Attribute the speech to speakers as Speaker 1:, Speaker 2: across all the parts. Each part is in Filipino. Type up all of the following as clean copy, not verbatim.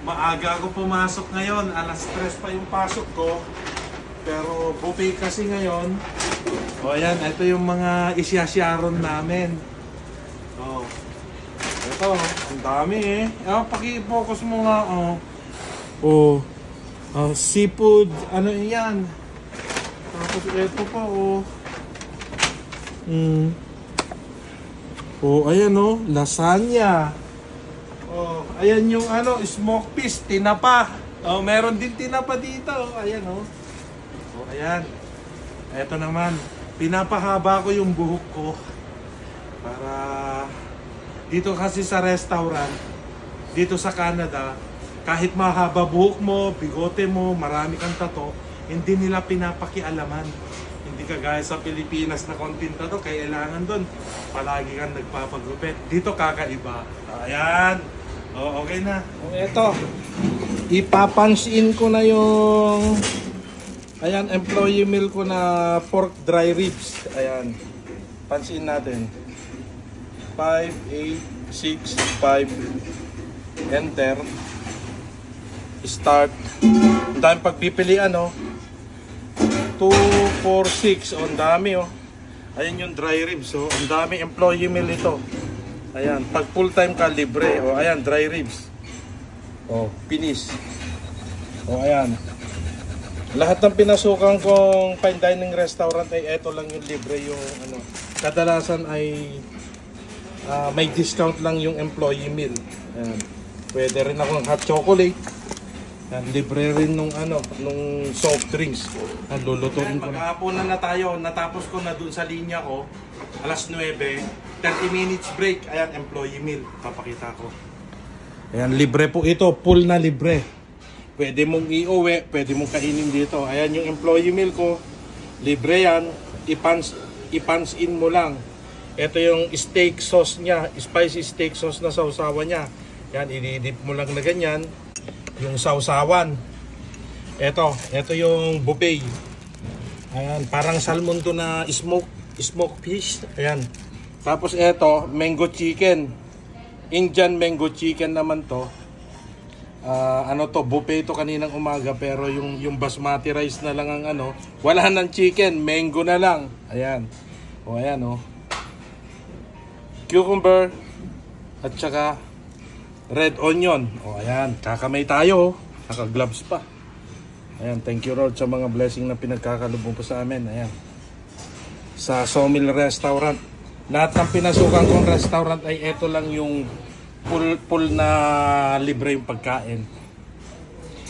Speaker 1: Maaga ako pumasok ngayon. Alas 3 pa yung pasok ko. Pero buffet kasi ngayon. O ayan, ito yung mga isyasyaron namin. O. Ito, ang dami eh. Paki-focus mo nga. Seafood, ano yan. Tapos ito pa ayan lasagna. Ayan yung smoke fish, tinapa. Meron din tinapa dito. Ayan ayan. Ito naman, pinapahaba ko yung buhok ko. Para dito kasi sa restaurant, dito sa Canada, kahit mahaba buhok mo, bigote mo, marami kang tato, hindi nila pinapakialaman. Hindi kagaya sa Pilipinas na konting tato, kailangan doon palagi kang nagpapagupit. Dito kakaiba. Ayan. Okay na. Ito, ipapunch in ko na yung employee meal ko na pork dry ribs. Ayan. Punch in natin. 5, 8, 6, 5. Enter. Start. Ang dami pagpipilian 2, 4, 6. Ang dami Ayan yung dry ribs ang dami employee meal ito. Ayan, pag full time ka libre. Ayan, dry ribs. Finish. Ayan. Lahat ng pinasukan kong fine dining restaurant ay eto lang yung libre yung kadalasan ay may discount lang yung employee meal. Ayan. Pwede rin ako ng hot chocolate. Ayan, libre rin nung soft drinks. Lulutuin ko na. Maghahaponan na tayo. Natapos ko na dun sa linya ko. Alas 9. 30 minutes break. Ayan, employee meal. Papakita ko. Ayan, libre po ito. Full na libre. Pwede mong iuwi. Pwede mong kainin dito. Ayan yung employee meal ko. Libre yan. I-punch in mo lang. Ito yung steak sauce niya. Spicy steak sauce na sausawan niya. Ayan, i-dip mo lang na ganyan. Yung sausawan. Ito yung buffet. Ayan, parang salmon to na smoke fish. Ayan. Tapos ito, mango chicken. Indian mango chicken naman to. Buffet to kaninang umaga pero yung basmati rice na lang ang wala nang chicken, mango na lang. Ayan. Ayan cucumber at saka red onion. Ayan, kakamay tayo. Naka-gloves pa. Ayan, thank you Lord sa mga blessing na pinagkakalubong po sa amin. Ayan. Sa Sawmill Restaurant. Lahat ng pinasukan kong restaurant ay ito lang yung full na libre yung pagkain.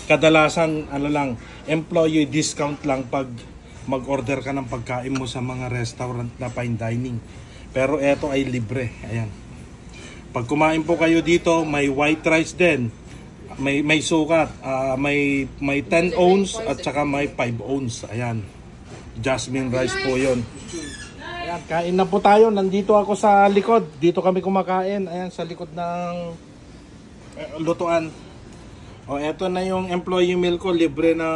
Speaker 1: Kadalasan employee discount lang pag mag-order ka ng pagkain mo sa mga restaurant na fine dining. Pero ito ay libre. Ayan. Pag kumain po kayo dito, may white rice din. May sukat. May 10 ounce at saka may 5 ounce. Ayan. Jasmine rice po yun. Ayan, kain na po tayo. Nandito ako sa likod. Dito kami kumakain. Ayan, sa likod ng lutuan. Eto na yung employee meal ko. Libre na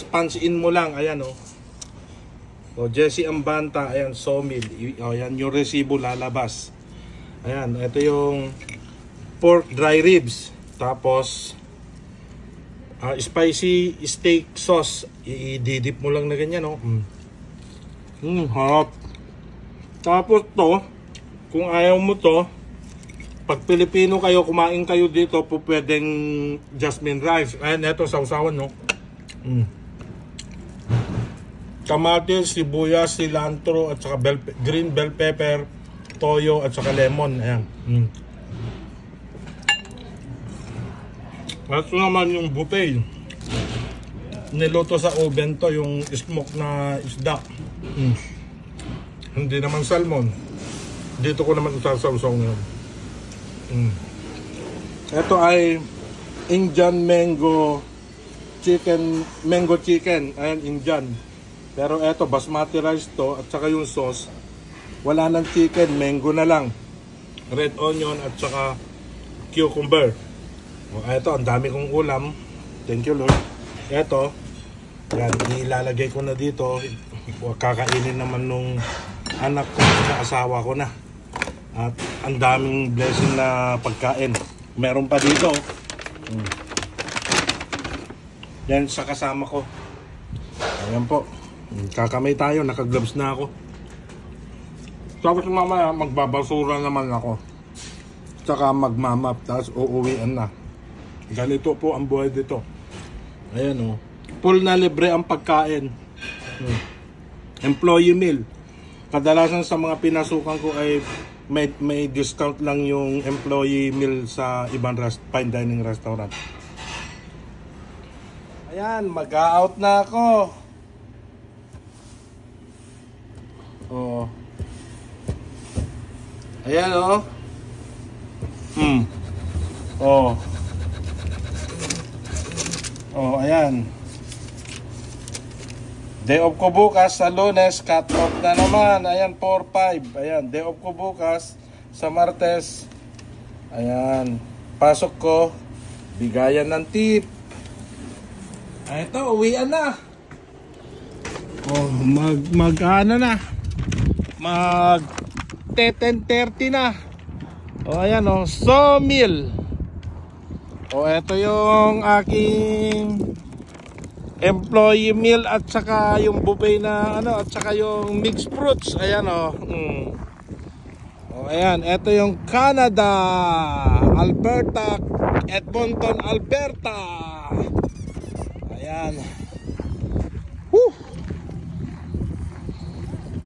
Speaker 1: punch in mo lang. Ayan Jesse Ambanta. Ayan, Sawmill. Ayan, yung resibo lalabas. Ayan, ito yung pork dry ribs. Tapos spicy steak sauce. I-dip mo lang na ganyan harap. Tapos to, kung ayaw mo to, pag Pilipino kayo, kumain kayo dito, po pwedeng jasmine rice. Ayan, ito sausawan kamatis, sibuyas, cilantro at saka green bell pepper, toyo at saka lemon. Ayan. Ito naman yung buffet. Niluto sa oven to, yung smoke na isda. Hindi naman salmon. Dito ko naman sasawsaw ngayon. Ito ay Indian mango chicken. Ayan, Indian. Pero eto, basmati rice to at saka yung sauce. Wala ng chicken, mango na lang. Red onion at saka cucumber. Eto, ang dami kong ulam. Thank you Lord. Eto, yan, ilalagay ko na dito. Kakainin naman nung anak ko at asawa ko na. At ang daming blessing na pagkain. Meron pa dito. Yan sa kasama ko. Ayan po. Kakamay tayo, naka-gloves na ako. Tapos mamaya magbabasura naman ako. Tsaka magmamap, tapos uuwian na. Ganito po ang buhay dito. Ayan o. Full na libre ang pagkain. Employee meal. Kadalasan sa mga pinasukan ko ay may discount lang yung employee meal sa ibang fine dining restaurant. Ayan, mag-out na ako. Oh. Ayan oh. Oh. Oh, ayan. Day off ko bukas sa Lunes, cut off na naman. Ayan, 4-5. Ayan, day off ko bukas sa Martes. Ayan, pasok ko, bigayan ng tip. Ay, ito, uwian na. Oh, ano na. Mag 10:30 na. Oh, ayan oh, sawmill. Oh, ito yung aking employee meal at saka yung buffet na ano, at saka yung mixed fruits. Ayan oh. Oh, ayan, ito yung Canada, Alberta, Edmonton, Alberta. Ayan. Woo!